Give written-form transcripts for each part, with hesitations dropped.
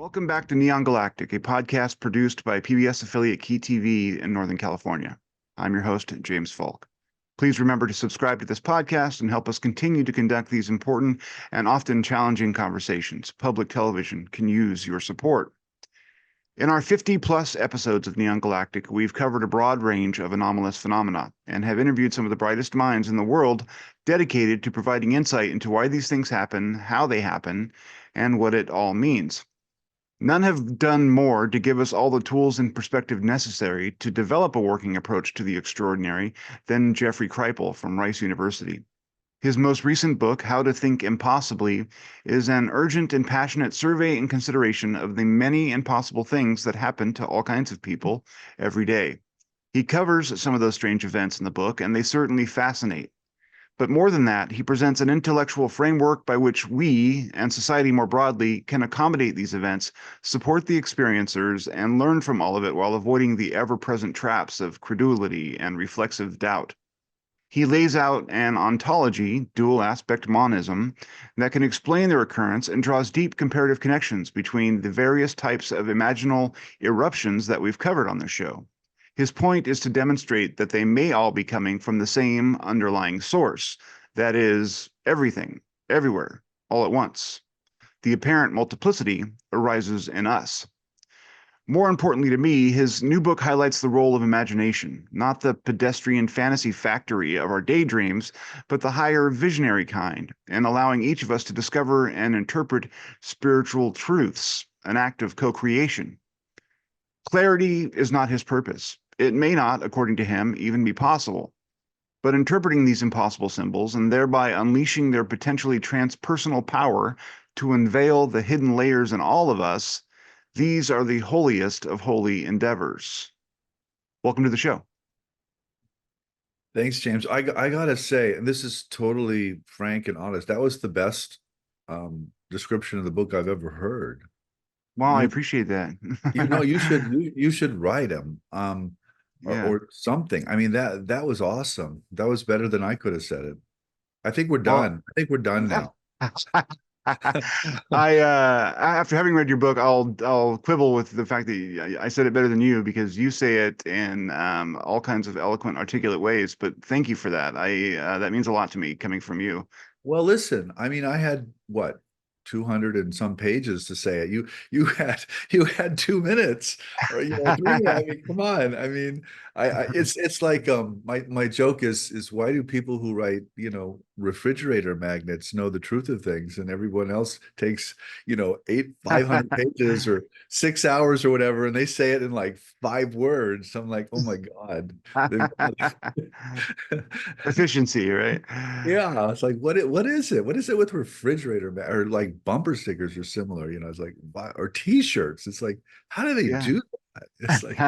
Welcome back to Neon Galactic, a podcast produced by PBS affiliate Key TV in Northern California. I'm your host, James Falk. Please remember to subscribe to this podcast and help us continue to conduct these important and often challenging conversations. Public television can use your support. In our 50-plus episodes of Neon Galactic, we've covered a broad range of anomalous phenomena and have interviewed some of the brightest minds in the world dedicated to providing insight into why these things happen, how they happen, and what it all means. None have done more to give us all the tools and perspective necessary to develop a working approach to the extraordinary than Jeffrey Kripal from Rice University. His most recent book, How to Think Impossibly, is an urgent and passionate survey and consideration of the many impossible things that happen to all kinds of people every day. He covers some of those strange events in the book, and they certainly fascinate. But more than that, he presents an intellectual framework by which we, and society more broadly, can accommodate these events, support the experiencers, and learn from all of it while avoiding the ever-present traps of credulity and reflexive doubt. He lays out an ontology, dual-aspect monism, that can explain their occurrence and draws deep comparative connections between the various types of imaginal eruptions that we've covered on this show. His point is to demonstrate that they may all be coming from the same underlying source, that is, everything, everywhere, all at once. The apparent multiplicity arises in us. More importantly to me, his new book highlights the role of imagination, not the pedestrian fantasy factory of our daydreams, but the higher visionary kind, and allowing each of us to discover and interpret spiritual truths, an act of co-creation. Clarity is not his purpose. It may not, according to him, even be possible. But interpreting these impossible symbols and thereby unleashing their potentially transpersonal power to unveil the hidden layers in all of us, these are the holiest of holy endeavors. Welcome to the show. Thanks, James. I gotta say, and this is totally frank and honest, that was the best description of the book I've ever heard. Wow, I appreciate that. You should write them. Or something. I mean, that was awesome. That was better than I could have said it. I think we're done. I think we're done now. After having read your book, I'll quibble with the fact that I said it better than you because you say it in all kinds of eloquent, articulate ways. But thank you for that. That means a lot to me coming from you. Well, listen, I mean, I had what, 200 and some pages to say it. You had 2 minutes or 3. I mean, come on. I mean, it's like my joke is why do people who write refrigerator magnets know the truth of things and everyone else takes 500 pages or 6 hours or whatever and they say it in like 5 words. I'm like, oh my God. Efficiency, right? Yeah, it's like what is it? What is it with refrigerator or like bumper stickers are similar? It's like or T-shirts. It's like how do they do that? It's like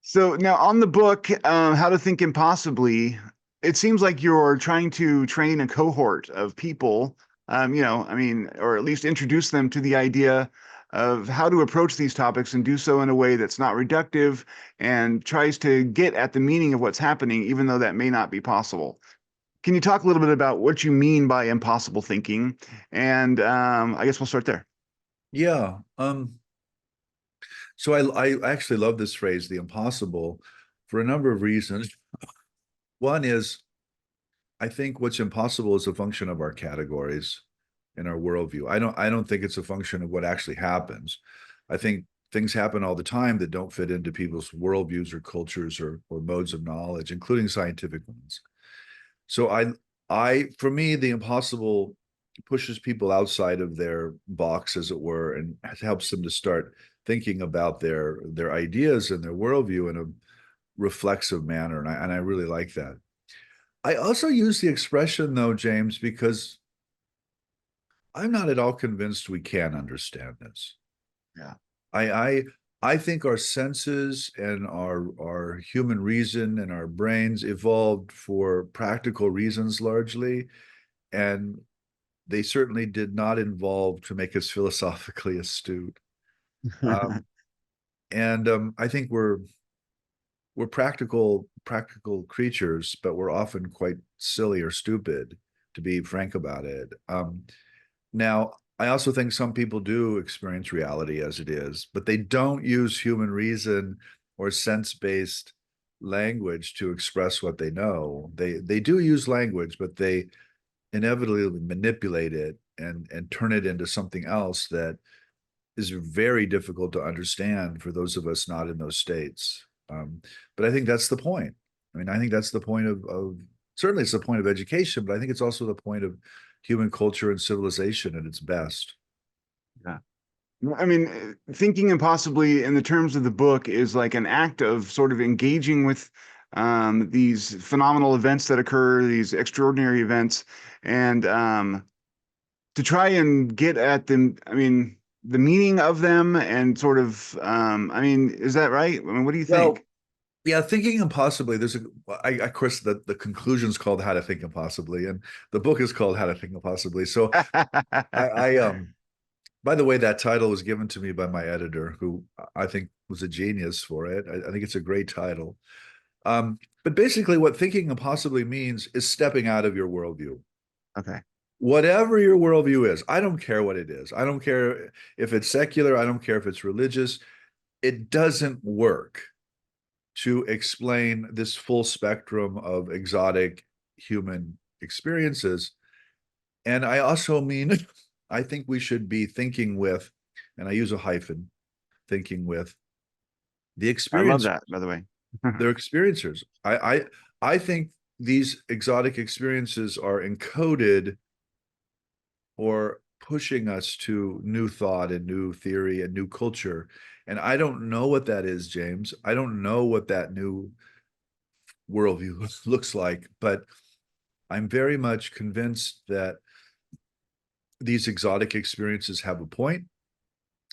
so now on the book, How to Think Impossibly, it seems like you're trying to train a cohort of people, I mean, or at least introduce them to the idea of how to approach these topics and do so in a way that's not reductive and tries to get at the meaning of what's happening, even though that may not be possible. Can you talk a little bit about what you mean by impossible thinking? And I guess we'll start there. Yeah. So I actually love this phrase, the impossible, for a number of reasons. One is, I think what's impossible is a function of our categories in our worldview. I don't think it's a function of what actually happens. I think things happen all the time that don't fit into people's worldviews or cultures or modes of knowledge, including scientific ones. So for me, the impossible pushes people outside of their box, as it were, and helps them to start thinking about their ideas and their worldview in a reflexive manner. And I really like that. I also use the expression, though, James, because I'm not at all convinced we can understand this. Yeah. I think our senses and our human reason and our brains evolved for practical reasons largely, and they certainly did not evolve to make us philosophically astute. I think we're practical creatures, but we're often quite silly or stupid, to be frank about it. Now, I also think some people do experience reality as it is, but they don't use human reason or sense-based language to express what they know. They do use language, but they inevitably manipulate it and turn it into something else that is very difficult to understand for those of us not in those states. But I think that's the point. I mean, I think that's the point of certainly it's the point of education, but I think it's also the point of human culture and civilization at its best. Yeah. I mean, thinking impossibly in the terms of the book is like an act of sort of engaging with these phenomenal events that occur, these extraordinary events, and to try and get at them. I mean, the meaning of them and sort of, I mean, is that right? I mean, what do you Well, think? yeah, thinking impossibly. Of course, the conclusion is called How to Think Impossibly, and the book is called How to Think Impossibly. So I by the way, that title was given to me by my editor, who I think was a genius for it. I think it's a great title. But basically, what thinking impossibly means is stepping out of your worldview. Okay. Whatever your worldview is, I don't care what it is. I don't care if it's secular. I don't care if it's religious. It doesn't work to explain this full spectrum of exotic human experiences. And I also mean, I think we should be thinking with, and I use a hyphen, thinking with the I love experience, that, by the way. their experiencers. I think these exotic experiences are encoded or pushing us to new thought and new theory and new culture. And I don't know what that is, James. I don't know what that new worldview looks like, but I'm very much convinced that these exotic experiences have a point,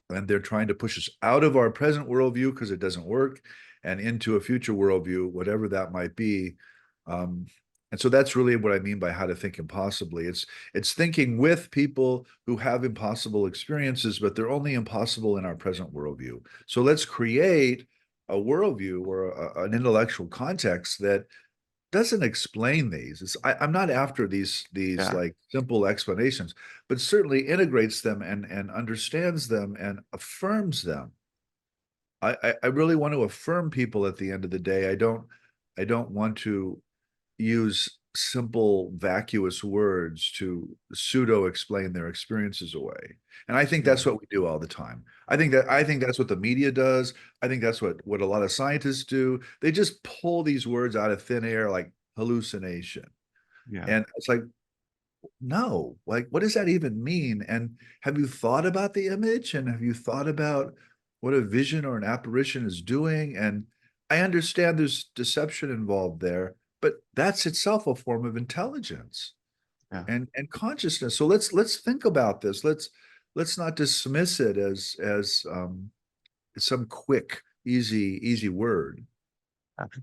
and they're trying to push us out of our present worldview because it doesn't work and into a future worldview, whatever that might be. Um, and so that's really what I mean by how to think impossibly. It's thinking with people who have impossible experiences, but they're only impossible in our present worldview. So let's create a worldview or an intellectual context that doesn't explain these. I'm not after these Yeah. like simple explanations, but certainly integrates them and understands them and affirms them. I really want to affirm people at the end of the day. I don't want to use simple vacuous words to pseudo explain their experiences away. And I think Yeah. that's what we do all the time. I think that's what the media does. I think that's what a lot of scientists do. They just pull these words out of thin air like hallucination. Yeah. And it's like, no, like what does that even mean? And have you thought about the image? And have you thought about what a vision or an apparition is doing? And I understand there's deception involved there, but that's itself a form of intelligence Yeah. and consciousness. So let's think about this. Let's not dismiss it as some quick, easy word.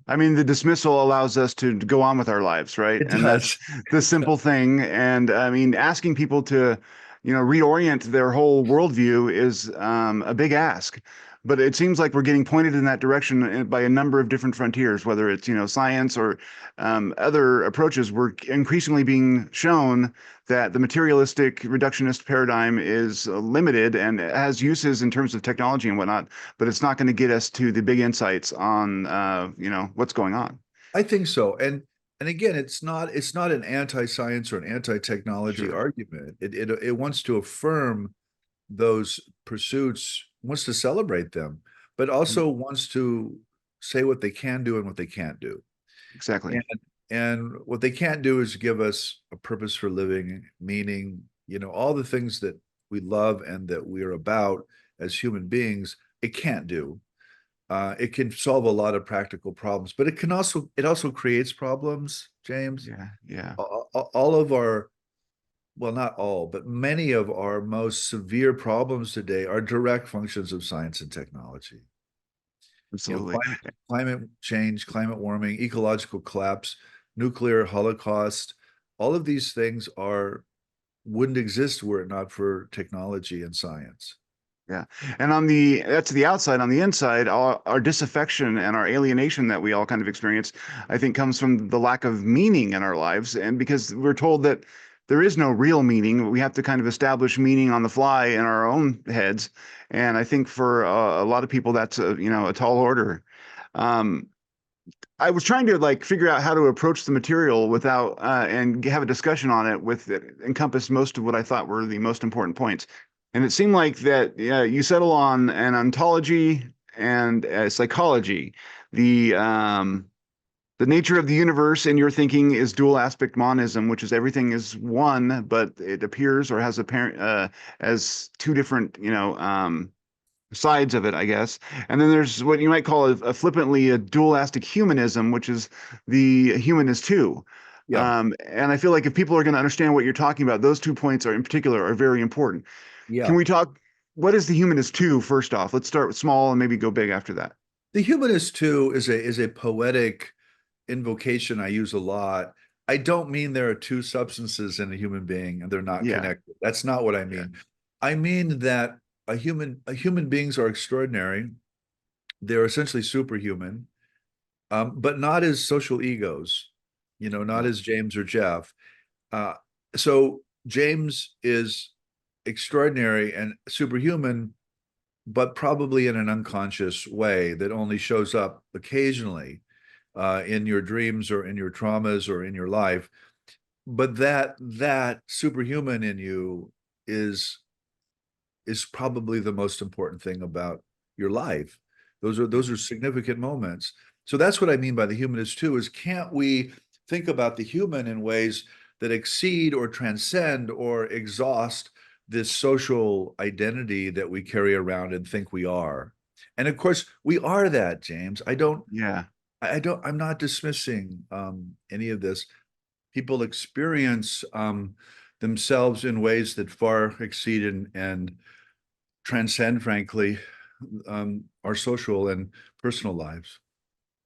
I mean, the dismissal allows us to go on with our lives, right? It And that's does. the simple thing. And I mean, asking people to, reorient their whole worldview is a big ask. But it seems like we're getting pointed in that direction by a number of different frontiers, whether it's, science or other approaches. We're increasingly being shown that the materialistic reductionist paradigm is limited and has uses in terms of technology and whatnot, but it's not going to get us to the big insights on what's going on. I think so. And again, it's not an anti-science or an anti-technology Sure. argument. It wants to affirm those pursuits, wants to celebrate them, but also wants to say what they can do and what they can't do. Exactly. And and what they can't do is give us a purpose for living, meaning, all the things that we love and that we're about as human beings, it can't do. It can solve a lot of practical problems, but it also creates problems, James. Yeah. Yeah. All of our, well, not all, but many of our most severe problems today are direct functions of science and technology. Absolutely. Climate change, climate warming, ecological collapse, nuclear holocaust, all of these things wouldn't exist were it not for technology and science. Yeah. And that's the outside. On the inside, our disaffection and our alienation that we all kind of experience, I think comes from the lack of meaning in our lives. And because we're told that there is no real meaning. We have to kind of establish meaning on the fly in our own heads. And I think for a lot of people, that's a tall order. Um, I was trying to like figure out how to approach the material without and have a discussion on it with it encompass most of what I thought were the most important points. And it seemed like that you settle on an ontology and psychology. The um, the nature of the universe in your thinking is dual aspect monism, which is everything is one, but it appears or has apparent as two different, sides of it, I guess. And then there's what you might call flippantly a dualistic humanism, which is the human is two. Yeah. And I feel like if people are going to understand what you're talking about, those 2 points are in particular are very important. Can Yeah. we talk? What is the human is two? First off, let's start with small and maybe go big after that. The humanist too is a poetic invocation I use a lot. I don't mean there are two substances in a human being and they're not Yeah. connected. That's not what I Yeah. mean. I mean that a human beings are extraordinary. They're essentially superhuman, but not as social egos, not Yeah. as James or Jeff. Uh, so James is extraordinary and superhuman, but probably in an unconscious way that only shows up occasionally in your dreams or in your traumas or in your life. But that superhuman in you is is probably the most important thing about your life. Those are significant moments. So that's what I mean by the humanist too, is can't we think about the human in ways that exceed or transcend or exhaust this social identity that we carry around and think we are? And of course, we are that, James. Yeah. I'm not dismissing any of this. People experience themselves in ways that far exceed and transcend, frankly, our social and personal lives.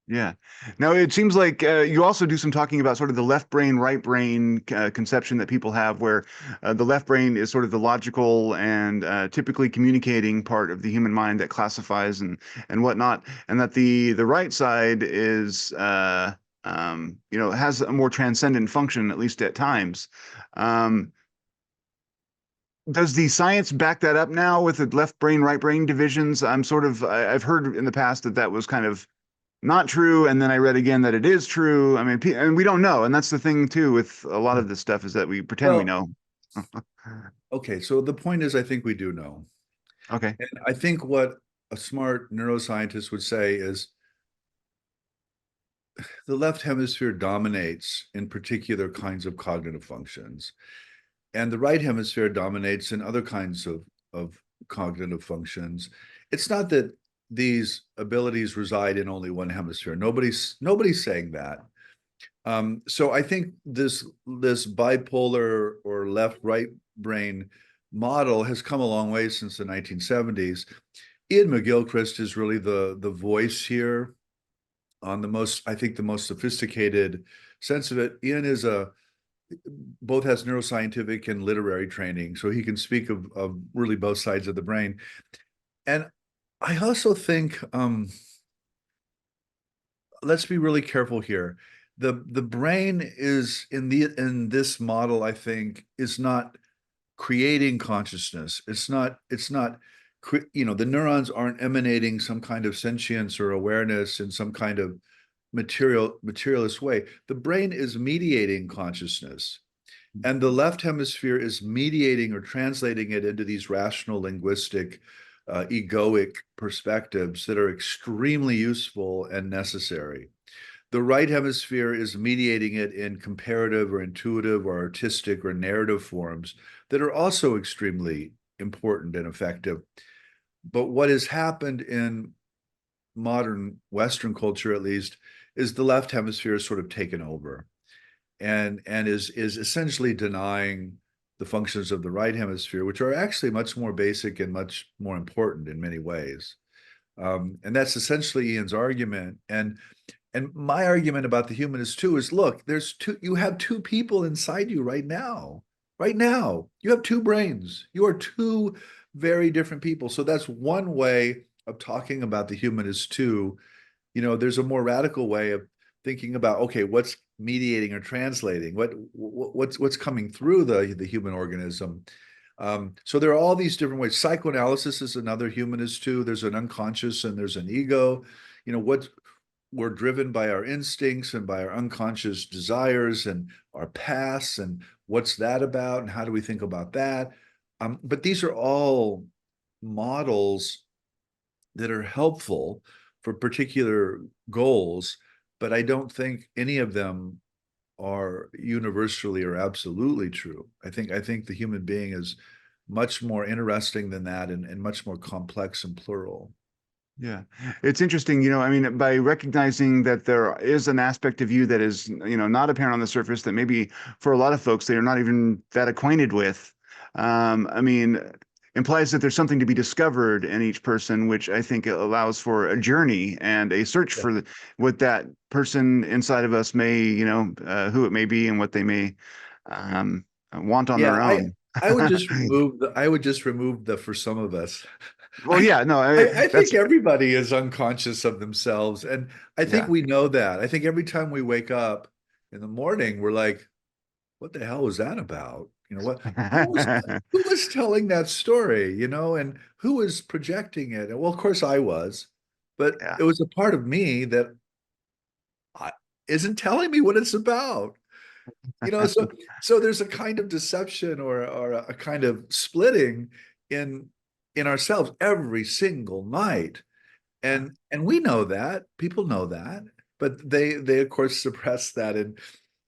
Yeah. Now it seems like you also do some talking about sort of the left brain, right brain conception that people have, where the left brain is sort of the logical and typically communicating part of the human mind that classifies and whatnot, and that the right side is has a more transcendent function, at least at times. Um, does the science back that up now with the left brain, right brain divisions? I've heard in the past that that was kind of not true, and then I read again that it is true. I mean, and we don't know, and that's the thing too with a lot of this stuff is that we pretend we Well, know. okay, so the point is, I think we do know. Okay. And I think what a smart neuroscientist would say is the left hemisphere dominates in particular kinds of cognitive functions, and the right hemisphere dominates in other kinds of cognitive functions. It's not that these abilities reside in only one hemisphere. Nobody's saying that. So I think this bipolar or left-right brain model has come a long way since the 1970s. Ian McGilchrist is really the voice here on I think, the most sophisticated sense of it. Ian is both has neuroscientific and literary training, so he can speak of really both sides of the brain. And I also think let's be really careful here. The brain is in this model, I think, is not creating consciousness. It's not the neurons aren't emanating some kind of sentience or awareness in some kind of materialist way. The brain is mediating consciousness. And the left hemisphere is mediating or translating it into these rational, linguistic, egoic perspectives that are extremely useful and necessary. The right hemisphere is mediating it in comparative or intuitive or artistic or narrative forms that are also extremely important and effective. But what has happened in modern Western culture, at least, is the left hemisphere is sort of taken over and is essentially denying the functions of the right hemisphere, which are actually much more basic and much more important in many ways. And that's essentially Ian's argument. And my argument about the humanist too is, look, you have two people inside you right now. Right now, you have two brains. You are two very different people. So that's one way of talking about the humanist too. There's a more radical way of thinking about, okay, mediating or translating, what's coming through the human organism. So there are all these different ways. Psychoanalysis is another humanist too. There's an unconscious and there's an ego. What we're driven by our instincts and by our unconscious desires and our pasts, and what's that about, and how do we think about that? But these are all models that are helpful for particular goals, but I don't think any of them are universally or absolutely true. I think the human being is much more interesting than that, and much more complex and plural. Yeah, it's interesting, I mean, by recognizing that there is an aspect of you that is, not apparent on the surface, that maybe for a lot of folks they are not even that acquainted with. I mean, implies that there's something to be discovered in each person, which I think allows for a journey and a search Yeah. for what that person inside of us may, who it may be and what they may want on Yeah, their own. I would just remove the for some of us. Well, yeah, no, I that's think everybody is unconscious of themselves, and I think yeah. we know that. I think every time we wake up in the morning, we're like, "What the hell was that about?" Who was telling that story, and who was projecting it? And well, of course I was, but Yeah. it was a part of me that I, isn't telling me what it's about. So there's a kind of deception, or a kind of splitting in ourselves every single night. And we know that, people know that, but they of course suppress that and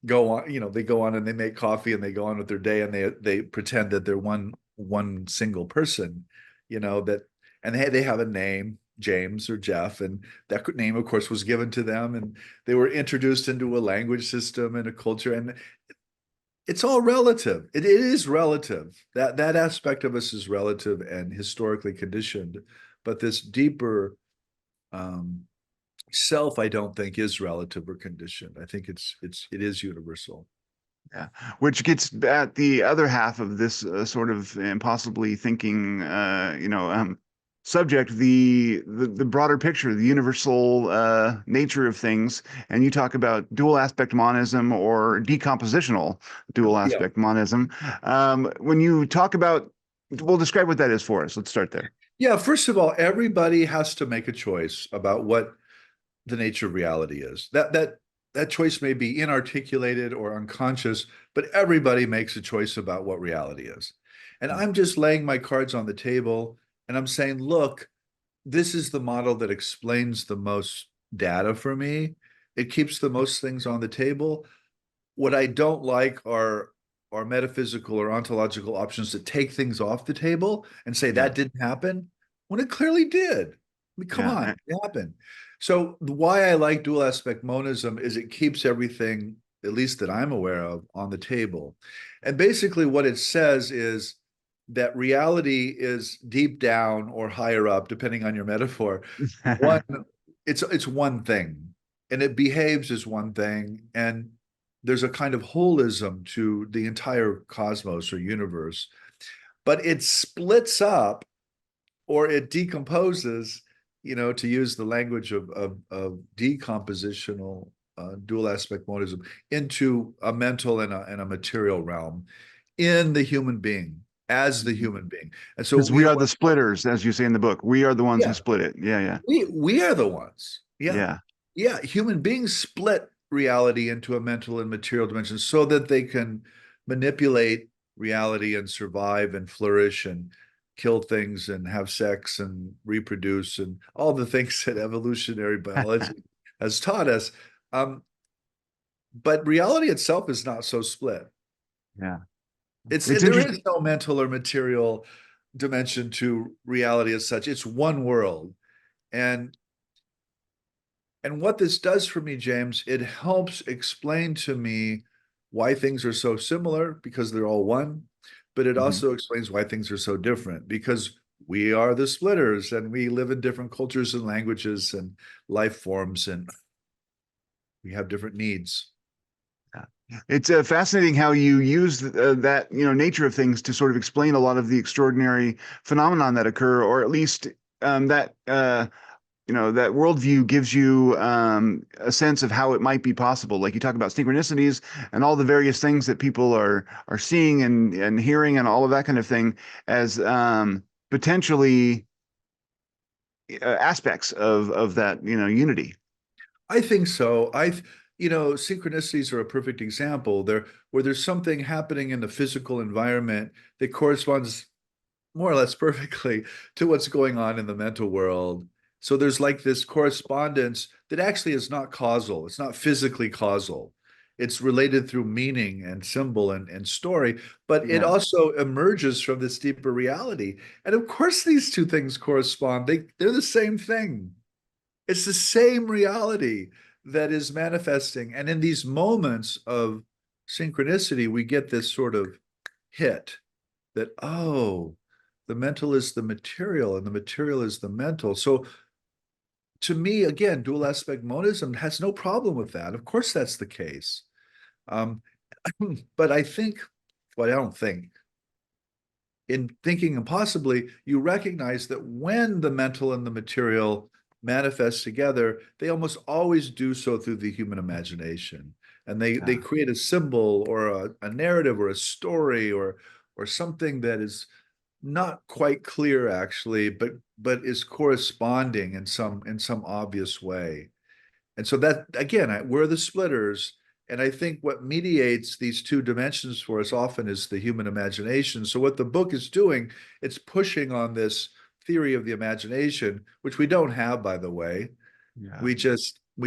go on. They go on and they make coffee and they go on with their day, and they pretend that they're one single person, that, and they have a name, James or Jeff, and that name of course was given to them, and they were introduced into a language system and a culture, and it's all relative. It is relative. That aspect of us is relative and historically conditioned, but this deeper um, self, I don't think, is relative or conditioned. I think it is universal. Yeah, which gets at the other half of this sort of impossibly thinking, subject, the broader picture, the universal nature of things. And you talk about dual aspect monism or decompositional dual Yeah. aspect monism. When you talk about, we'll describe what that is for us. Let's start there. Yeah. First of all, everybody has to make a choice about what the nature of reality is. That choice may be inarticulated or unconscious, but everybody makes a choice about what reality is. And I'm just laying my cards on the table and I'm saying, look, this is the model that explains the most data for me. It keeps the most things on the table. What I don't like are metaphysical or ontological options that take things off the table and say Yeah, that didn't happen when it clearly did. I mean, come yeah, on, it happened. So why I like dual aspect monism is it keeps everything, at least that I'm aware of, on the table. And basically what it says is that reality is deep down or higher up, depending on your metaphor. One, it's one thing, and it behaves as one thing, and there's a kind of holism to the entire cosmos or universe, but it splits up or it decomposes, to use the language of decompositional dual aspect monism, into a mental and a material realm in the human being, as the human being. And so, because we are the splitters, as you say in the book. We are the ones who yeah, split it. Yeah, yeah, we are the ones. Yeah. yeah. Yeah. Human beings split reality into a mental and material dimension so that they can manipulate reality and survive and flourish and kill things and have sex and reproduce and all the things that evolutionary biology has taught us. Um, but reality itself is not so split. Yeah. It's It's there is interesting. no mental or material dimension to reality as such. It's one world. And what this does for me, James, it helps explain to me why things are so similar because they're all one, but it Mhm. also explains why things are so different because we are the splitters and we live in different cultures and languages and life forms, and we have different needs. It's fascinating how you use that nature of things to sort of explain a lot of the extraordinary phenomenon that occur, or at least that that worldview gives you a sense of how it might be possible. Like you talk about synchronicities and all the various things that people are seeing and hearing and all of that kind of thing as potentially aspects of that unity. I think so. Synchronicities are a perfect example there where there's something happening in the physical environment that corresponds more or less perfectly to what's going on in the mental world. So there's like this correspondence that actually is not causal. It's not physically causal. It's related through meaning and symbol and story, but it Yeah. also emerges from this deeper reality. And of course, these two things correspond. They're the same thing. It's the same reality that is manifesting. And in these moments of synchronicity, we get this sort of hit that, oh, the mental is the material and the material is the mental. So to me, again, dual aspect monism has no problem with that. Of course, that's the case. Um, but I think, well, I don't think, in thinking impossibly, you recognize that when the mental and the material manifest together, they almost always do so through the human imagination. And they Yeah. create a symbol or a narrative or a story or something that is not quite clear actually, but is corresponding in some obvious way. And so that again, we're the splitters. And I think what mediates these two dimensions for us often is the human imagination. So what the book is doing, it's pushing on this theory of the imagination, which we don't have, by the way. Yeah. We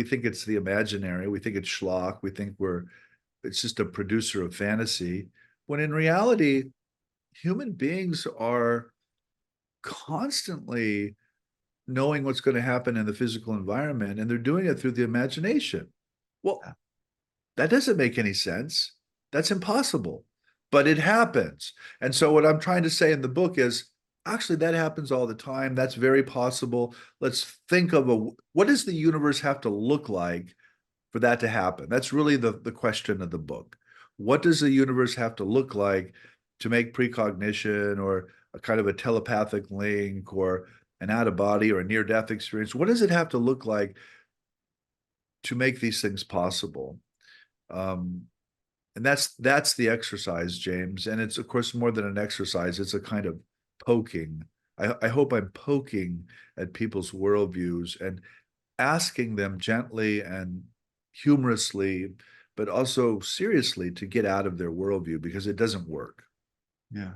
think it's the imaginary. We think it's schlock. We think it's just a producer of fantasy. When in reality, human beings are constantly knowing what's going to happen in the physical environment, and they're doing it through the imagination. Well, that doesn't make any sense. That's impossible, but it happens. And so, what I'm trying to say in the book is actually that happens all the time. That's very possible. Let's think of what does the universe have to look like for that to happen? That's really the question of the book. What does the universe have to look like to make precognition or a kind of a telepathic link or an out of body or a near death experience? What does it have to look like to make these things possible? Um, and that's the exercise, James. And it's of course more than an exercise. It's a kind of poking. I hope I'm poking at people's worldviews and asking them gently and humorously, but also seriously to get out of their worldview because it doesn't work. Yeah.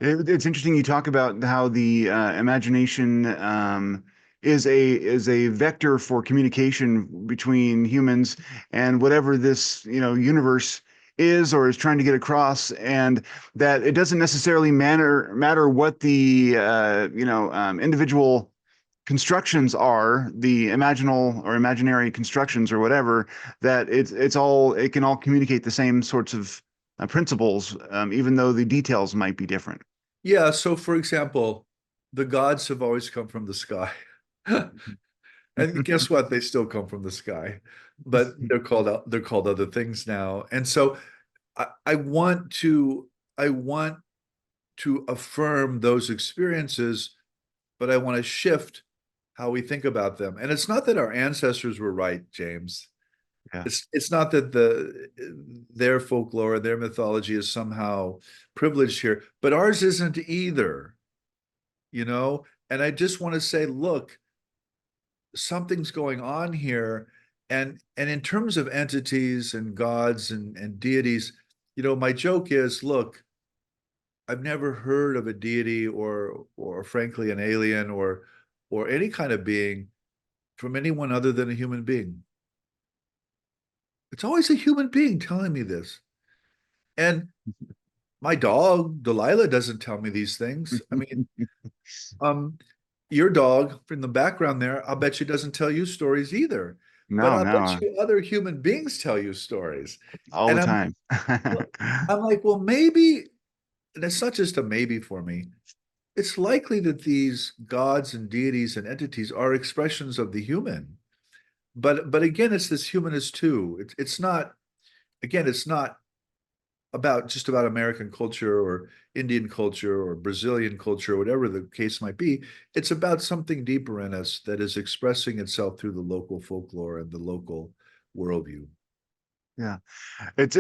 It's interesting you talk about how the imagination is a vector for communication between humans and whatever this universe is or is trying to get across, and that it doesn't necessarily matter what the individual constructions are, the imaginal or imaginary constructions or whatever, that it can all communicate the same sorts of principles, even though the details might be different. Yeah. So, for example, the gods have always come from the sky. And guess what? They still come from the sky, but they're called other things now. And so I want to affirm those experiences, but I want to shift how we think about them. And it's not that our ancestors were right, James. Yeah. It's not that their folklore, their mythology is somehow privileged here, but ours isn't either, you know? And I just want to say, look, something's going on here. And in terms of entities and gods and deities, my joke is, look, I've never heard of a deity or frankly an alien or any kind of being from anyone other than a human being. It's always a human being telling me this. And my dog, Delilah, doesn't tell me these things. I mean, um, your dog from the background there, I'll bet you doesn't tell you stories either. But No, I'll bet no, you other human beings tell you stories. all the And time. I'm like, well, maybe, and it's not just a maybe for me. It's likely that these gods and deities and entities are expressions of the human. But again, it's this humanist too. It's not, again, it's not about just about American culture or Indian culture or Brazilian culture, whatever the case might be. It's about something deeper in us that is expressing itself through the local folklore and the local worldview. Yeah. It's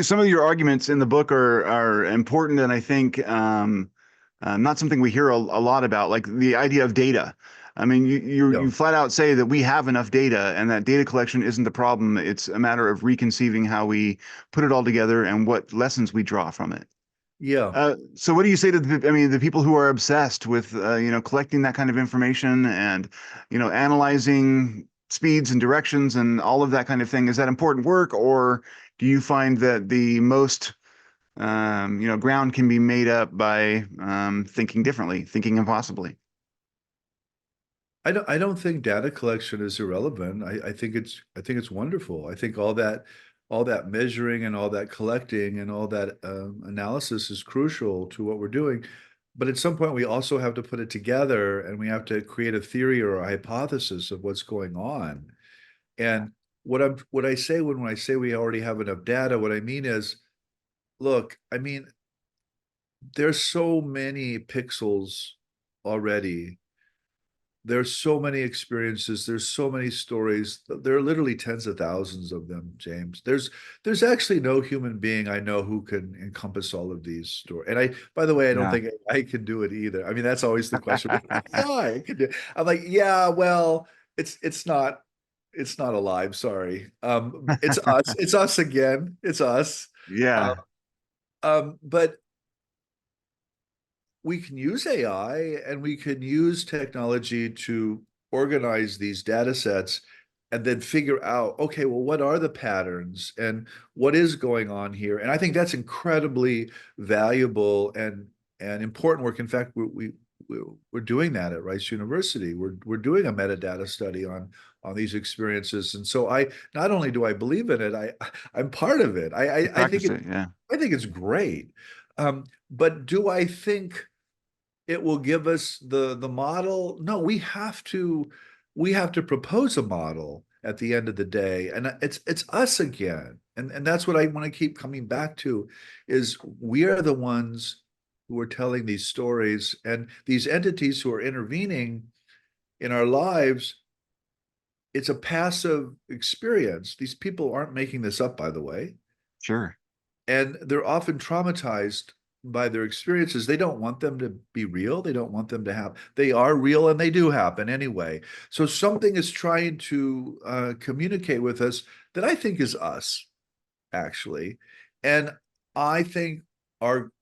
some of your arguments in the book are important, and I think not something we hear a lot about, like the idea of data. I mean, Yeah. you flat out say that we have enough data, and that data collection isn't the problem. It's a matter of reconceiving how we put it all together and what lessons we draw from it. Yeah. So what do you say to the people who are obsessed with collecting that kind of information and analyzing speeds and directions and all of that kind of thing? Is that important work, or do you find that the most ground can be made up by thinking differently, thinking impossibly? I don't think data collection is irrelevant. I think it's wonderful. I think all that measuring and all that collecting and all that analysis is crucial to what we're doing. But at some point, we also have to put it together and we have to create a theory or a hypothesis of what's going on. And what I say when I say we already have enough data, what I mean is, look, I mean, there's so many pixels already. There's so many experiences, there's so many stories. There are literally tens of thousands of them, James. There's actually no human being I know who can encompass all of these stories. And by the way, I don't Yeah. think I can do it either. I mean, that's always the question. Yeah, I can do it. I'm like, yeah, well, it's not alive, sorry. It's us. It's us again. It's us. Uh, Yeah, but we can use AI and we can use technology to organize these data sets and then figure out, okay, well, what are the patterns and what is going on here? And I think that's incredibly valuable and important work. In fact, we're doing that at Rice University. We're doing a metadata study on these experiences. And so I not only do I believe in it, I'm part of it. you I think practice it. Yeah, I think it's great. But do I think it will give us the model? No, we have to propose a model at the end of the day, and it's us again. And that's what I want to keep coming back to, is we are the ones who are telling these stories, and these entities who are intervening in our lives, it's a passive experience. These people aren't making this up, by the way, sure. and they're often traumatized by their experiences. They don't want them to be real. They don't want them to have, they are real and they do happen anyway. So something is trying to communicate with us that I think is us, actually. And I think our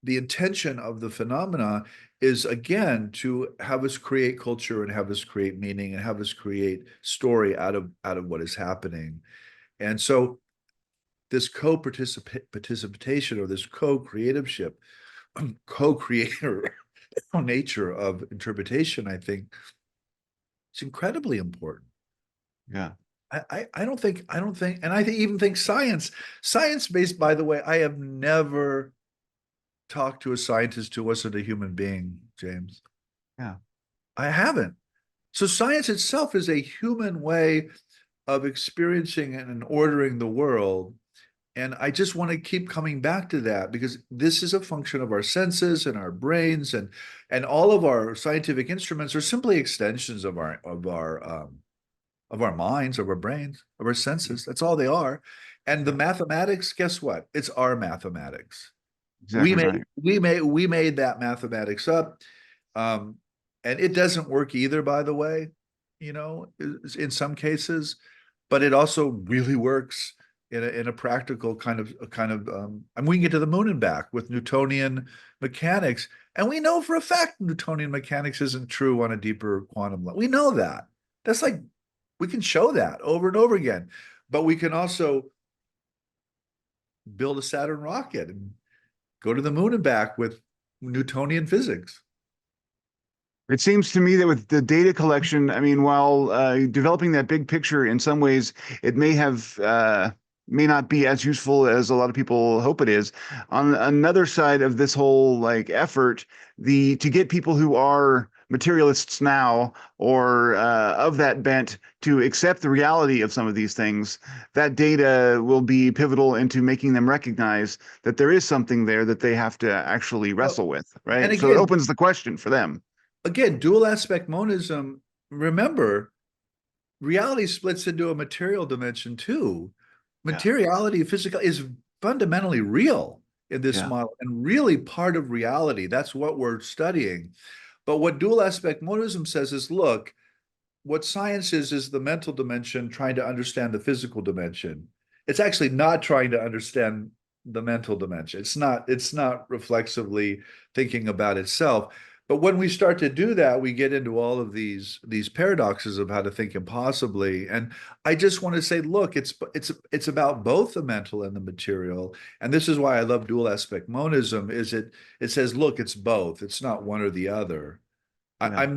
the intention of the phenomena is, again, to have us create culture and have us create meaning and have us create story out of what is happening. And so this co-participation or this co-creativeship, co-creator nature of interpretation, I think it's incredibly important. Yeah, I don't think, and even think science based, by the way, I have never talked to a scientist who wasn't a human being, James. yeah, I haven't. So science itself is a human way of experiencing and ordering the world. And I just want to keep coming back to that, because this is a function of our senses and our brains, and all of our scientific instruments are simply extensions of our minds, of our brains, of our senses. That's all they are. And the yeah. mathematics, guess what? It's our mathematics. We Exactly made right. we made that mathematics up. Um, and it doesn't work either, by the way, in some cases, but it also really works in a practical and we can get to the moon and back with Newtonian mechanics. And we know for a fact Newtonian mechanics isn't true on a deeper quantum level. We know that. That's like, we can show that over and over again. But we can also build a Saturn rocket and go to the moon and back with Newtonian physics. It seems to me that with the data collection, I mean, while developing that big picture in some ways, it may not be as useful as a lot of people hope it is. On another side of this whole like effort, the to get people who are materialists now or of that bent to accept the reality of some of these things, that data will be pivotal into making them recognize that there is something there that they have to actually Well, wrestle with, and right? So it again, opens the question for them. dual aspect monism, remember, reality splits into a material dimension too. Yeah, Materiality, physical is fundamentally real in this yeah, model and really part of reality. That's what we're studying. But what dual aspect monism says is, look, what science is the mental dimension trying to understand the physical dimension. It's actually not trying to understand the mental dimension. It's not reflexively thinking about itself. But when we start to do that, we get into all of these paradoxes of how to think impossibly. And I just want to say, look, it's about both the mental and the material. And this is why I love dual aspect monism, is it says, look, it's both. It's not one or the other. yeah.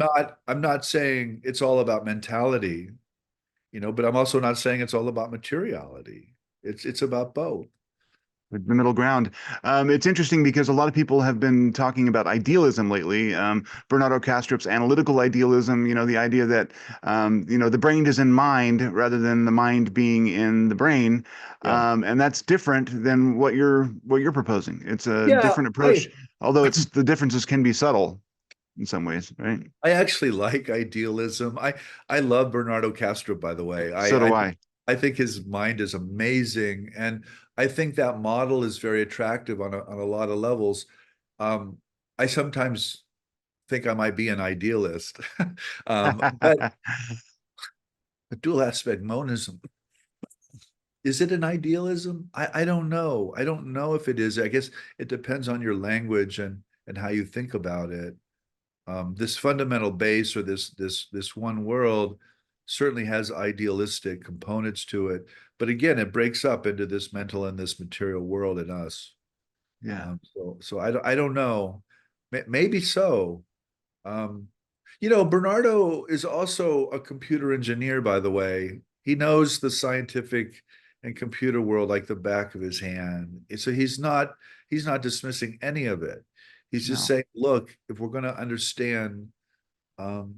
I'm not saying it's all about mentality, but I'm also not saying it's all about materiality. It's about both. The middle ground. It's interesting because a lot of people have been talking about idealism lately. Bernardo Kastrup's analytical idealism, the idea that, the brain is in mind rather than the mind being in the brain. Yeah. And that's different than what you're proposing. It's a Yeah, different approach, although the differences can be subtle in some ways, right? I actually like idealism. I love Bernardo Castro, by the way. So do I. I think his mind is amazing, and I think that model is very attractive on a lot of levels. Um, I sometimes think I might be an idealist, but dual aspect monism, is it an idealism? I don't know. I don't know if it is. I guess it depends on your language and how you think about it. This fundamental base, or this one world, certainly has idealistic components to it. But again, it breaks up into this mental and this material world in us. Yeah. So I don't know. Maybe so. Um, Bernardo is also a computer engineer, by the way. He knows the scientific and computer world like the back of his hand. So he's not dismissing any of it. He's just No. saying, look, if we're going to understand um,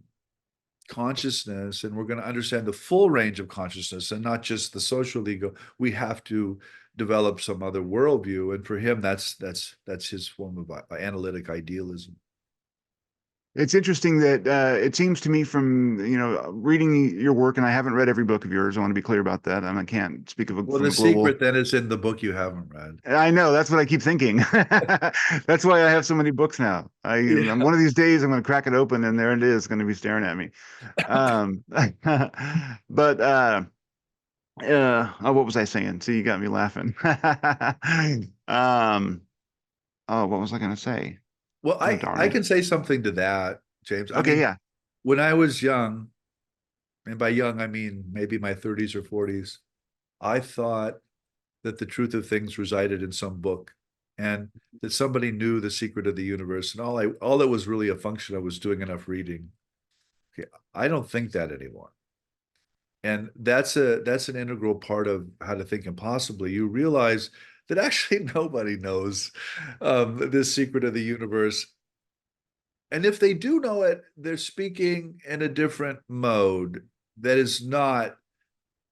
consciousness, and we're going to understand the full range of consciousness and not just the social ego, we have to develop some other worldview. And for him, that's his form of analytic idealism. It's interesting that it seems to me from reading your work, and I haven't read every book of yours. I want to be clear about that. I can't speak of Well, from the a global. secret then is in the book you haven't read. I know that's what I keep thinking. That's why I have so many books now. I'm Yeah. one of these days I'm going to crack it open, and there it is, going to be staring at me. Um, but oh, what was I saying? See, you got me laughing. um, oh, what was I going to say? Well, Oh, I darn. can say something to that, James. I Okay, mean, yeah. when I was young, and by young I mean maybe my 30s or 40s, I thought that the truth of things resided in some book, and that somebody knew the secret of the universe, and all it was really a function of was doing enough reading. Okay, I don't think that anymore. And that's an integral part of how to think impossibly. You realize that actually nobody knows the secret of the universe. And if they do know it, they're speaking in a different mode that is not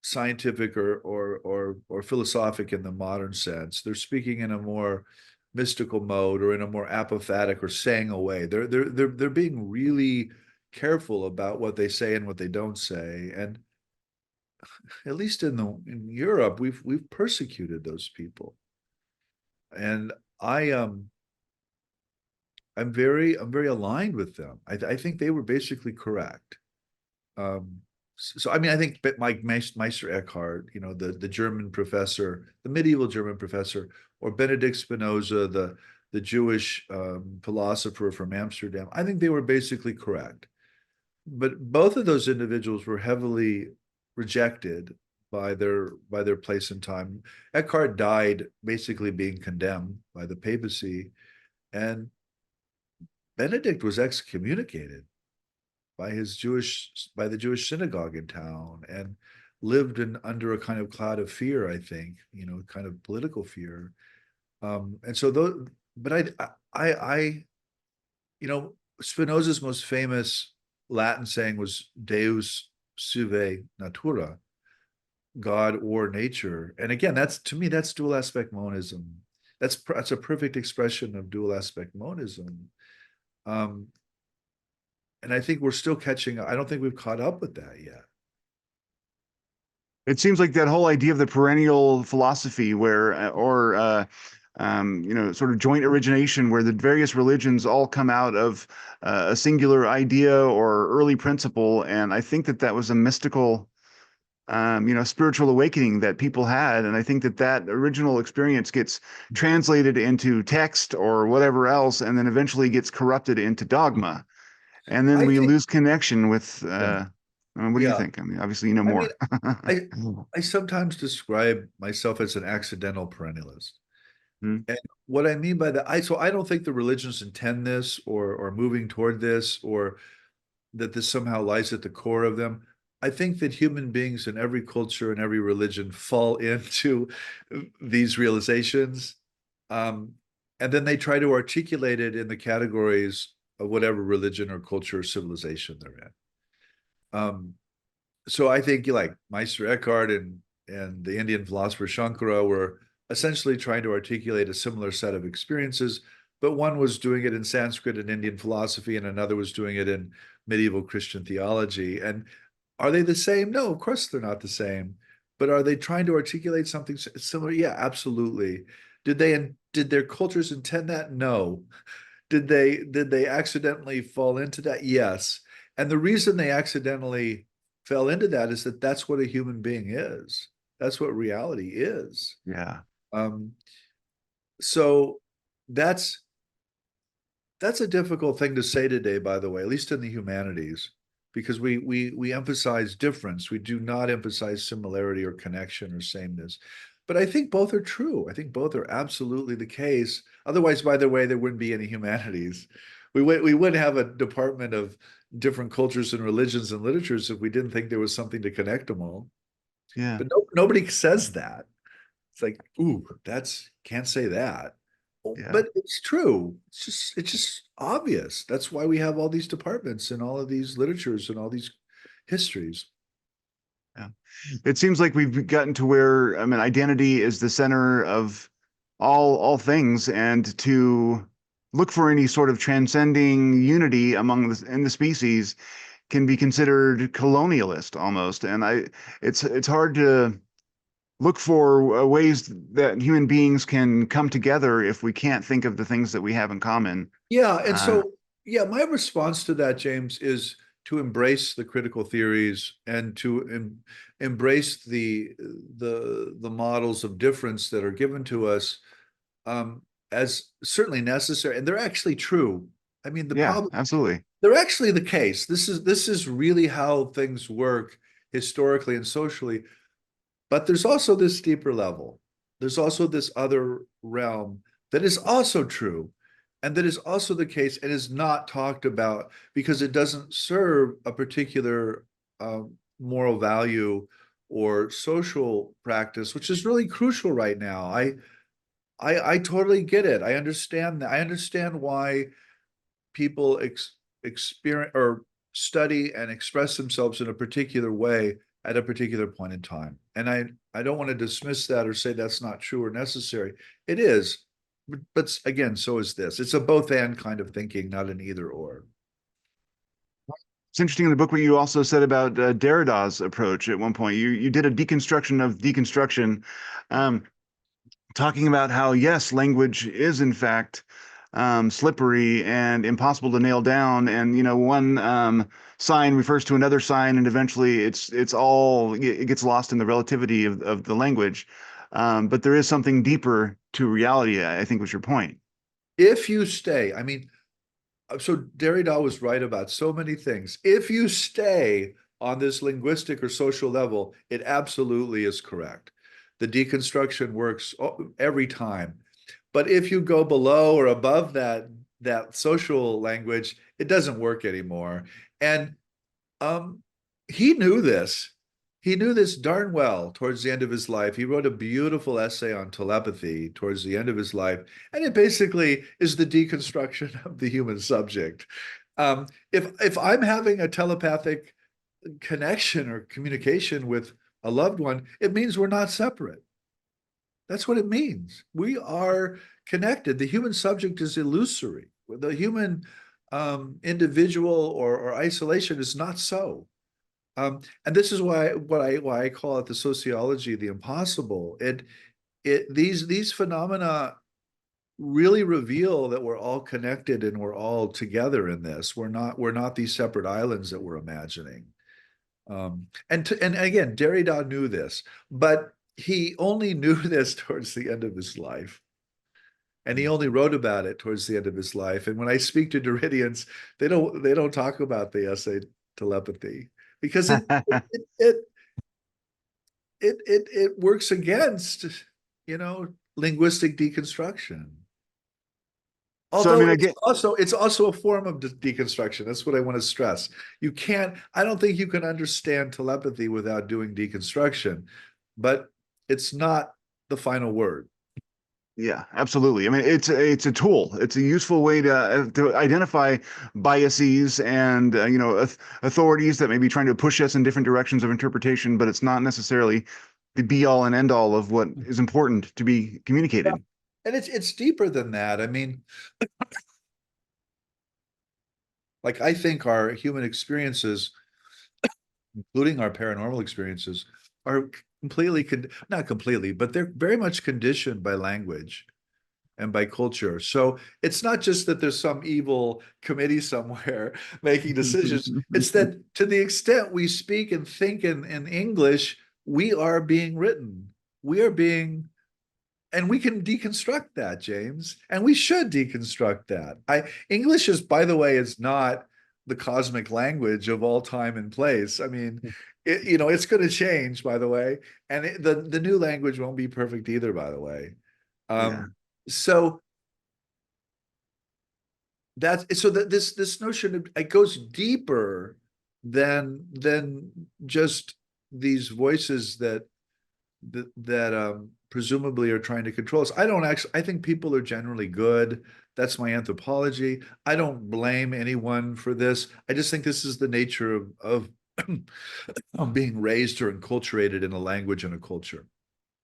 scientific or philosophic in the modern sense. They're speaking in a more mystical mode, or in a more apophatic or saying away. They're being really careful about what they say and what they don't say. And at least in Europe, we've persecuted those people. And I I'm very aligned with them. I think they were basically correct. So I mean, I think Mike Meister Eckhart, the German professor, the medieval German professor, or Benedict Spinoza, the Jewish philosopher from Amsterdam, I think they were basically correct. But both of those individuals were heavily rejected by their place and time. Eckhart died basically being condemned by the papacy, and Benedict was excommunicated by the Jewish synagogue in town, and lived under a kind of cloud of fear, I think, kind of political fear. And so those, but I, you know, Spinoza's most famous Latin saying was Deus suve natura, God or nature. And again, that's, to me, that's dual aspect monism. That's a perfect expression of dual aspect monism. Um, and I think we're still catching up. I don't think we've caught up with that yet. It seems like that whole idea of the perennial philosophy, where sort of joint origination, where the various religions all come out of a singular idea or early principle, and I think that that was a mystical, spiritual awakening that people had, and I think that that original experience gets translated into text or whatever else, and then eventually gets corrupted into dogma, and then I we think, lose connection with. yeah, What do you yeah. think? I mean, obviously, you know I mean, more. I I sometimes describe myself as an accidental perennialist. Hmm. And what I mean by that, I don't think the religions intend this or moving toward this or that this somehow lies at the core of them. I think that human beings in every culture and every religion fall into these realizations. Um, and then they try to articulate it in the categories of whatever religion or culture or civilization they're in. So I think like Meister Eckhart and the Indian philosopher Shankara were essentially trying to articulate a similar set of experiences, but one was doing it in Sanskrit and Indian philosophy, and another was doing it in medieval Christian theology. And are they the same? No, of course they're not the same. But are they trying to articulate something similar? Yeah, absolutely. Did their cultures intend that? No. Did they accidentally fall into that? Yes. And the reason they accidentally fell into that is that that's what a human being is. That's what reality is. Yeah. Um, so that's that's a difficult thing to say today, by the way, at least in the humanities, because we emphasize difference. We do not emphasize similarity or connection or sameness. But I think both are true. I think both are absolutely the case. Otherwise, by the way, there wouldn't be any humanities. We wouldn't have a department of different cultures and religions and literatures if we didn't think there was something to connect them all. Yeah. But nobody says that. It's like, ooh, that's can't say that. Yeah. But it's true. It's just obvious. That's why we have all these departments and all of these literatures and all these histories. Yeah. It seems like we've gotten to where, I mean, identity is the center of all things, and to look for any sort of transcending unity among in the species can be considered colonialist almost. And it's hard to look for ways that human beings can come together if we can't think of the things that we have in common. Yeah, and Uh, so yeah, my response to that, James, is to embrace the critical theories and to embrace the models of difference that are given to us um, as certainly necessary, and they're actually true. I mean, the yeah, problem absolutely. they're actually the case. This is really how things work historically and socially. But there's also this deeper level. There's also this other realm that is also true, and that is also the case and is not talked about because it doesn't serve a particular moral value or social practice, which is really crucial right now. I totally get it. I understand that. I understand why people experience or study and express themselves in a particular way at a particular point in time. And I don't want to dismiss that or say that's not true or necessary. It is. But again, so is this. It's a both and kind of thinking, not an either or. It's interesting in the book what you also said about Derrida's approach at one point. You did a deconstruction of deconstruction, um, talking about how yes, language is in fact slippery and impossible to nail down, and one sign refers to another sign, and eventually it gets lost in the relativity of the language. But there is something deeper to reality, I think was your point. If you stay, I mean, so Derrida was right about so many things. If you stay on this linguistic or social level, it absolutely is correct. The deconstruction works every time. But if you go below or above that social language, it doesn't work anymore. And um, he knew this. He knew this darn well towards the end of his life. He wrote a beautiful essay on telepathy towards the end of his life. And it basically is the deconstruction of the human subject. If I'm having a telepathic connection or communication with a loved one, it means we're not separate. That's what it means. We are connected. The human subject is illusory. The human individual or isolation is not so. And this is why I call it the sociology of the impossible. These phenomena really reveal that we're all connected and we're all together in this. We're not these separate islands that we're imagining. And again, Derrida knew this, but he only knew this towards the end of his life. And he only wrote about it towards the end of his life. And when I speak to Derridians, they don't talk about the essay telepathy because it works against, linguistic deconstruction. So, I Although mean, I get, it's also a form of deconstruction. That's what I want to stress. I don't think you can understand telepathy without doing deconstruction, but it's not the final word. yeah, absolutely. I mean, it's a tool. It's a useful way to identify biases and authorities that may be trying to push us in different directions of interpretation, but it's not necessarily the be all and end all of what is important to be communicated. And it's deeper than that. I mean, like I think our human experiences, including our paranormal experiences, are completely not completely, but they're very much conditioned by language and by culture. So it's not just that there's some evil committee somewhere making decisions. It's that to the extent we speak and think in English, we are being written. We are being, and we can deconstruct that, James, and we should deconstruct that. English is, by the way, is not the cosmic language of all time and place. I mean, it's going to change, by the way, and the new language won't be perfect either, by the way. Yeah. So this notion of, it goes deeper than just these voices that presumably are trying to control us. I think people are generally good. That's my anthropology. I don't blame anyone for this. I just think this is the nature of being raised or enculturated in a language and a culture.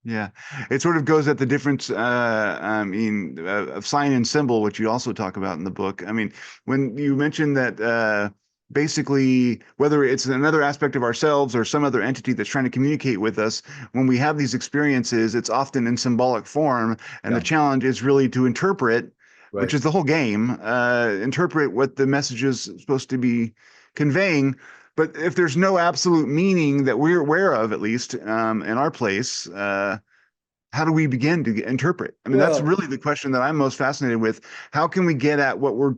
Yeah, it sort of goes at the difference, of sign and symbol, which you also talk about in the book. I mean, when you mention that basically, whether it's another aspect of ourselves or some other entity that's trying to communicate with us, when we have these experiences, it's often in symbolic form, and the Yeah, challenge is really to interpret, which right. is the whole game, interpret what the message is supposed to be conveying. But if there's no absolute meaning that we're aware of, at least in our place, how do we begin to interpret? I mean, that's Well, really the question that I'm most fascinated with. How can we get at what we're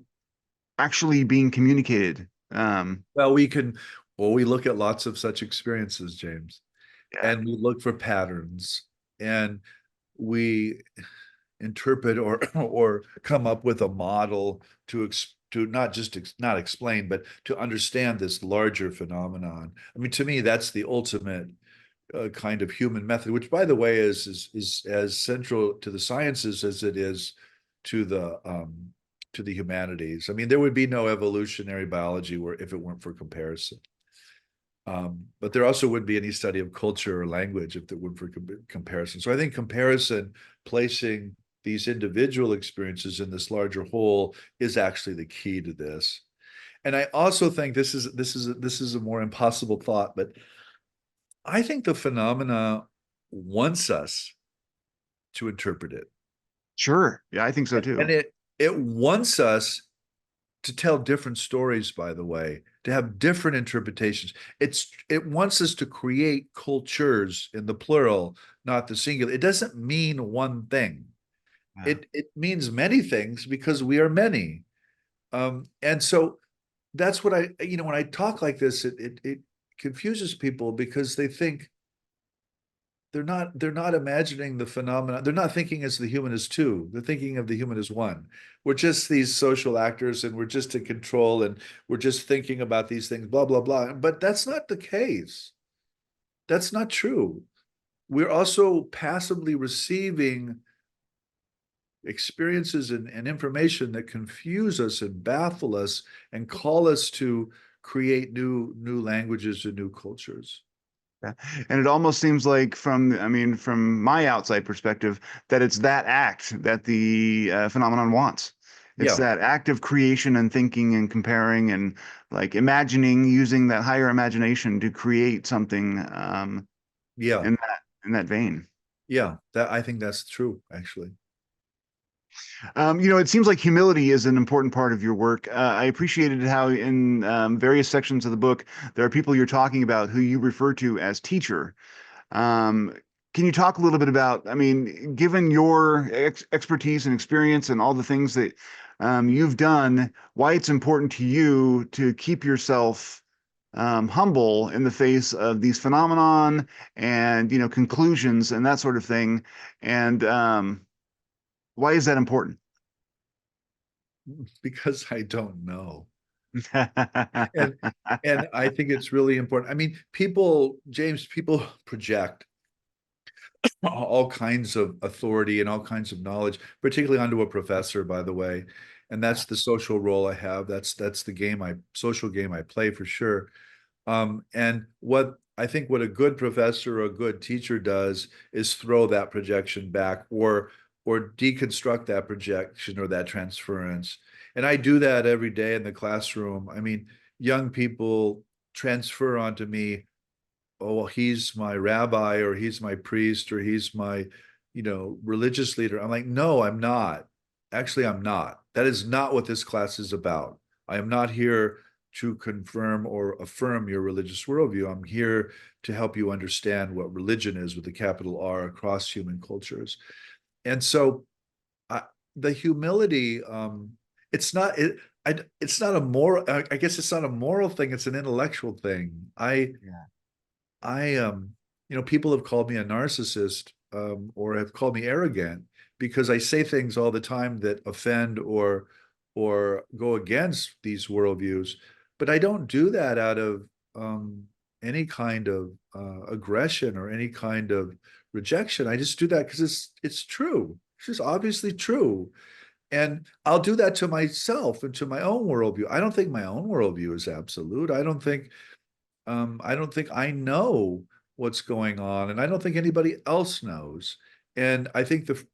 actually being communicated? well, we look at lots of such experiences, James, Yeah. and we look for patterns, and we interpret or come up with a model to not just not explain, but to understand this larger phenomenon. I mean, to me, that's the ultimate kind of human method, which, by the way, is as central to the sciences as it is to the humanities. I mean, there would be no evolutionary biology where if it weren't for comparison. But there also wouldn't be any study of culture or language if there weren't for comparison. So I think comparison, placing these individual experiences in this larger whole, is actually the key to this. And I also think this is a more impossible thought, but I think the phenomena wants us to interpret it. Sure. Yeah, I think so And too. it wants us to tell different stories, by the way, to have different interpretations. It wants us to create cultures in the plural, not the singular. It doesn't mean one thing. Yeah. It means many things because we are many. And so that's what when I talk like this, it confuses people because they think they're not imagining the phenomena. They're not thinking as the human as two. They're thinking of the human as one. We're just these social actors and we're just in control and we're just thinking about these things, blah, blah, blah. But that's not the case. That's not true. We're also passively receiving experiences and information that confuse us and baffle us and call us to create new languages and new cultures. Yeah. And it almost seems like from my outside perspective, that it's that act that the phenomenon wants. It's Yeah, that act of creation and thinking and comparing and like imagining, using that higher imagination to create something yeah, in that vein. yeah. That I think that's true, actually. It seems like humility is an important part of your work. I appreciated how in various sections of the book, there are people you're talking about who you refer to as teacher. Um, can you talk a little bit about, given your expertise and experience and all the things that you've done, why it's important to you to keep yourself humble in the face of these phenomenon and, conclusions and that sort of thing? And why is that important? Because I don't know. And and I think it's really important. I mean, James, people project all kinds of authority and all kinds of knowledge, particularly onto a professor, by the way. And that's the social role I have. That's the social game I play for sure. And what I think what a good professor or a good teacher does is throw that projection back or deconstruct that projection or that transference. And I do that every day in the classroom. I mean, young people transfer onto me, oh, well, he's my rabbi or he's my priest or he's my, religious leader. I'm like, no, I'm not. Actually, I'm not. That is not what this class is about. I am not here to confirm or affirm your religious worldview. I'm here to help you understand what religion is with a capital R across human cultures. And so the humility, it's not it. It's not a moral. I guess it's not a moral thing. It's an intellectual thing. Yeah. People have called me a narcissist, or have called me arrogant because I say things all the time that offend or go against these worldviews. But I don't do that out of any kind of aggression or any kind of rejection. I just do that because it's true. It's just obviously true. And I'll do that to myself and to my own worldview. I don't think my own worldview is absolute. I don't think I know what's going on, and I don't think anybody else knows. And I think the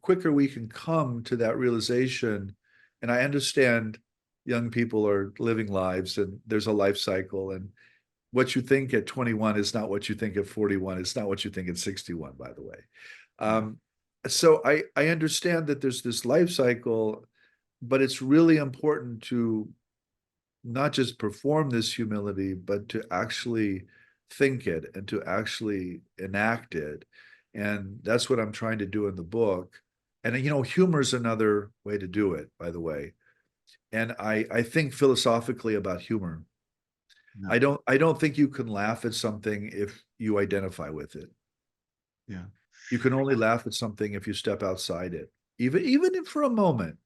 quicker we can come to that realization, and I understand young people are living lives and there's a life cycle, and what you think at 21 is not what you think at 41. It's not what you think at 61, by the way. Um, so I understand that there's this life cycle, but it's really important to not just perform this humility, but to actually think it and to actually enact it. And that's what I'm trying to do in the book. And humor is another way to do it, by the way. And I think philosophically about humor. No. I don't think you can laugh at something if you identify with it. Yeah. You can only laugh at something if you step outside it, even for a moment.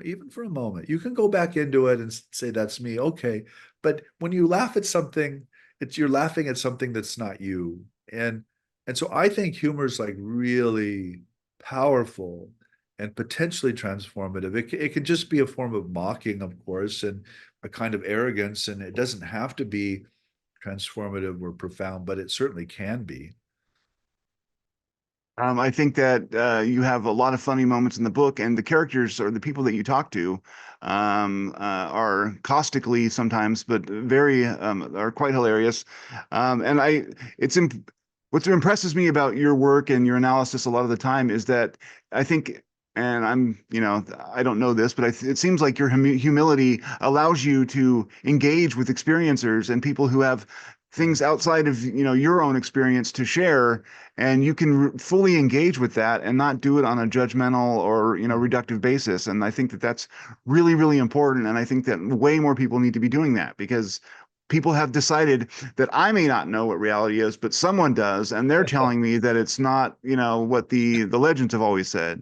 Even for a moment, you can go back into it and say that's me, okay. But when you laugh at something, you're laughing at something that's not you. And so I think humor is like really powerful and potentially transformative. It can just be a form of mocking, of course, and a kind of arrogance, and it doesn't have to be transformative or profound, but it certainly can be. I think that you have a lot of funny moments in the book, and the characters or the people that you talk to are caustically sometimes, but very are quite hilarious. And what impresses me about your work and your analysis a lot of the time is that I think, and I don't know this, but it seems like your humility allows you to engage with experiencers and people who have things outside of your own experience to share, and you can fully engage with that and not do it on a judgmental or reductive basis. And I think that that's really, really important, and I think that way more people need to be doing that, because people have decided that I may not know what reality is, but someone does, and they're telling me that it's not what the legends have always said,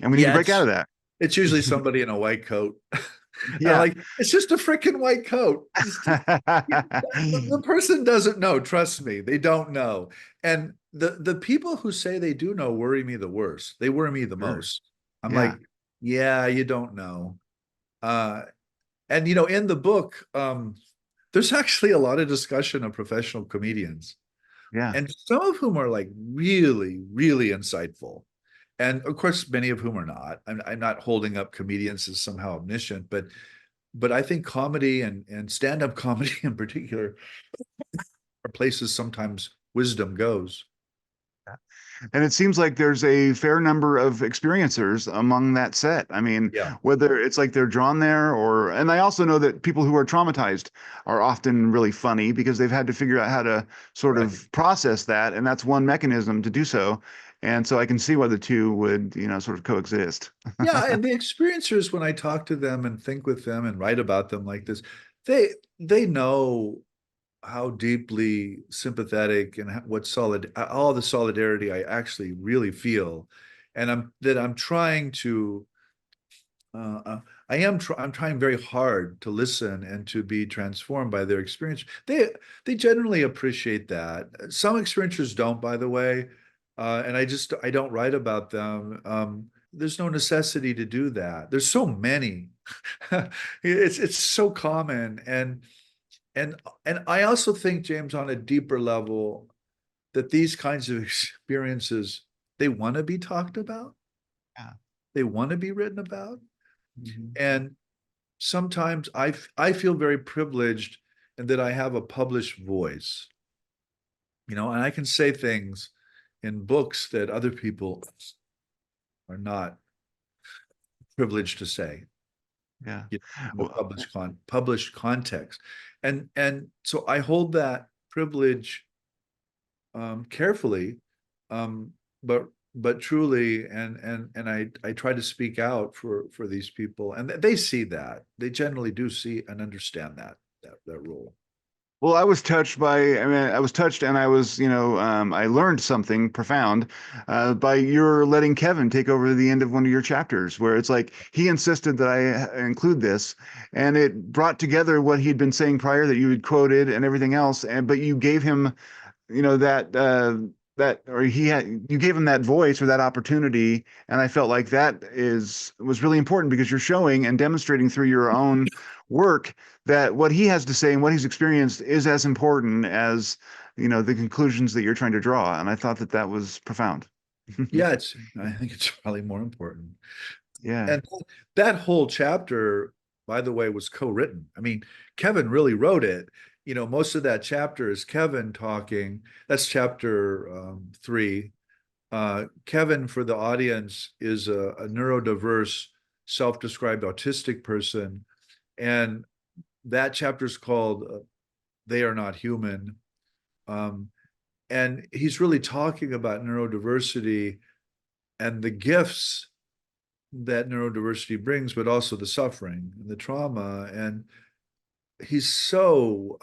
and we need to Yeah, break out of that. it's usually somebody in a white coat. And I'm Yeah. like, it's just a freaking white coat. The person doesn't know. Trust me, they don't know. And the people who say they do know worry me the worst. They worry me the Sure. most. I'm Yeah. like, yeah, you don't know. Uh, and in the book, there's actually a lot of discussion of professional comedians, Yeah. and some of whom are like really, really insightful. And of course, many of whom are not. I'm not holding up comedians as somehow omniscient, but I think comedy and stand-up comedy in particular are places sometimes wisdom goes. And it seems like there's a fair number of experiencers among that set. I mean, Yeah, whether it's like they're drawn there or, and I also know that people who are traumatized are often really funny because they've had to figure out how to sort right. of process that. And that's one mechanism to do so. And so I can see why the two would, sort of coexist. Yeah, and the experiencers, when I talk to them and think with them and write about them like this, they know how deeply sympathetic and what solid all the solidarity I actually really feel, and I'm trying to I'm trying very hard to listen and to be transformed by their experience. They generally appreciate that. Some experiencers don't, by the way, and I don't write about them. There's no necessity to do that. There's so many. It's so common, and and I also think, James, on a deeper level, that these kinds of experiences, they want to be talked about. Yeah. They want to be written about. Mhm. And sometimes I feel very privileged in that I have a published voice, and I can say things in books that other people are not privileged to say, Yeah. in the Well, published context. And so I hold that privilege carefully, um, but truly, and I try to speak out for these people, and they see that. They generally do see and understand that role. Well, I was touched and I was, I learned something profound by your letting Kevin take over the end of one of your chapters, where it's like he insisted that I include this, and it brought together what he'd been saying prior that you had quoted and everything else, but you gave him that or you gave him that voice or that opportunity, and I felt like that was really important because you're showing and demonstrating through your own work that what he has to say and what he's experienced is as important as the conclusions that you're trying to draw, and I thought that that was profound. Yeah, I think it's probably more important. Yeah. And that whole chapter, by the way, was co-written. I mean, Kevin really wrote it. Most of that chapter is Kevin talking. That's chapter 3. Kevin, for the audience, is a neurodiverse, self-described autistic person, and that chapter is called "They Are Not Human," um, and he's really talking about neurodiversity and the gifts that neurodiversity brings, but also the suffering and the trauma. And he's so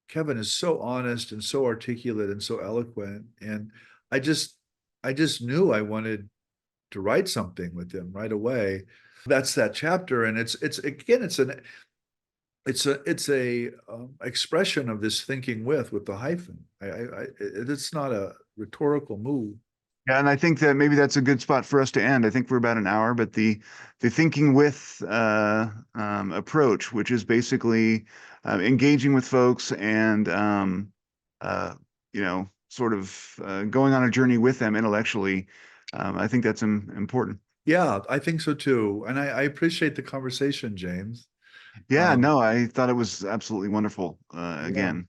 Kevin is so honest and so articulate and so eloquent. And I just I just knew I wanted to write something with him right away. That's that chapter, and it's again, it's a expression of this thinking with the hyphen. It's not a rhetorical move. Yeah, and I think that maybe that's a good spot for us to end. I think we're about an hour, but the thinking with approach, which is basically engaging with folks and sort of going on a journey with them intellectually. I think that's important. Yeah, I think so too, and I appreciate the conversation, James. Yeah, Um, no, I thought it was absolutely wonderful. yeah. Again.